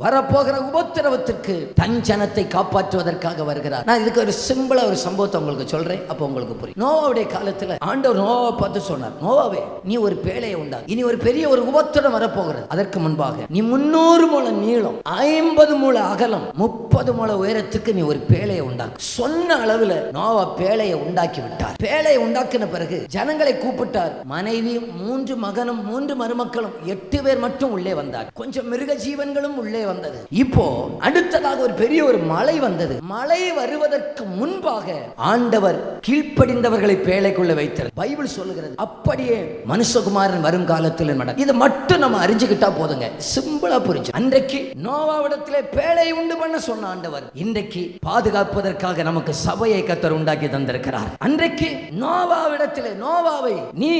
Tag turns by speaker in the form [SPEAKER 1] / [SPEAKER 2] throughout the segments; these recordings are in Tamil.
[SPEAKER 1] வரப்போகிற உபத்திரவத்திற்கு தன் ஜனத்தை காப்பாற்றுவதற்காக வருகிறார். நான் இதுக்கு ஒரு சிம்பிளா ஒரு சம்பவத்தை உங்களுக்கு சொல்றேன், அப்ப உங்களுக்கு புரியும். நோவாவுடைய காலத்துல ஆண்டவர் நோவாவை பார்த்து சொன்னார், நோவாவே நீ ஒரு பேழையை உண்டா, இனி ஒரு பெரிய ஒரு உபத்திரம் வரப்போகிறது. அதற்கு முன்பாக நீ 300 முழம் நீளம், 50 முழ அகலம், 30 முழ உயரத்துக்கு நீ ஒரு பேழையை உண்டாக்கு. சொன்ன அளவுல நோவா பேழையை உண்டாக்கி விட்டார். பேழையை உண்டாக்கின பிறகு ஜனங்களை கூப்பிட்டார். மனைவி 3 மகனும் 3 மருமக்களும் 8 பேர் மட்டும் உள்ளே வந்தார். கொஞ்சம் மிருக ஜீவன்களும் உள்ளே வந்தது. இப்போ அடுத்ததாக ஒரு பெரிய ஒரு மழை வந்தது. மழை வருவதற்கு முன்பாக ஆண்டவர் கீழ்ப்படிந்தவர்களை பேழைக்குள்ள வைத்தார். பைபிள் சொல்லுகிறது அப்படியே மனுஷகுமாரன் வரும் காலத்தில் நடக்கும். இதை மட்டும் நம்ம அறிஞ்சுக்கிட்டா போதுங்க, சிம்பிளா புரிஞ்சு. அன்றைக்கு நோவாவிடத்திலே பேழை உண்டு பண்ண சொன்ன ஆண்டவர் இன்றைக்கு பாதுகாப்பதற்காக நமக்கு சபையை கர்த்தர் உண்டாக்கி தந்திருக்கிறார். அன்றைக்கு நோவாவிடத்திலே நோவாவை நீ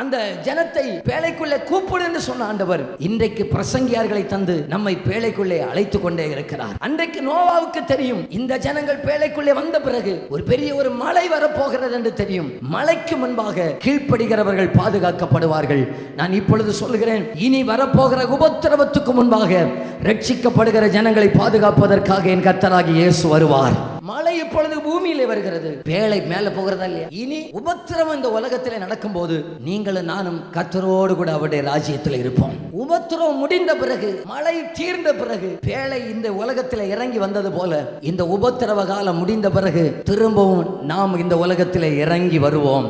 [SPEAKER 1] அந்த ஜனத்தை பேழைக்குள்ளே கூப்பிடு என்று சொன்ன ஆண்டவர் இன்றைக்கு பிரசங்கியார்களை தந்து நம்மை பேழைக்குள்ளே அழைத்துக் கொண்டே இருக்கிறார். அன்றைக்கு நோவாவுக்கு தெரியும் இந்த ஜனங்கள் பேழைக்குள்ளே வந்த பிறகு ஒரு பெரிய ஒரு மழை வரப்போகிறது என்று தெரியும். மழைக்கு முன்பாக கீழ்ப்படுகிறவர்கள் பாதுகாக்கப்படுவார்கள். நான் இப்பொழுது சொல்கிறேன், இனி வரப்போகிற உபத்திரவத்துக்கு முன்பாக ரட்சிக்கப்படுகிற ஜனங்களை பாதுகாப்பதற்காக என் கர்த்தராகிய இயேசு வருவார். மழை இப்பொழுது பூமியிலே வருகிறது, பேழை மேல போகிறதா இல்லையா? இனி உபத்திரவம் இந்த உலகத்திலே நடக்கும் போது நீங்களும் நானும் கர்த்தரோடு கூட அவருடைய ராஜ்யத்தில் இருப்போம். உபத்திரவம் முடிந்த பிறகு, மழை தீர்ந்த பிறகு, பேழை இந்த உலகத்தில் இறங்கி வந்தது போல இந்த உபத்திரவ காலம் முடிந்த பிறகு திரும்பவும் நாம் இந்த உலகத்தில் இறங்கி வருவோம்.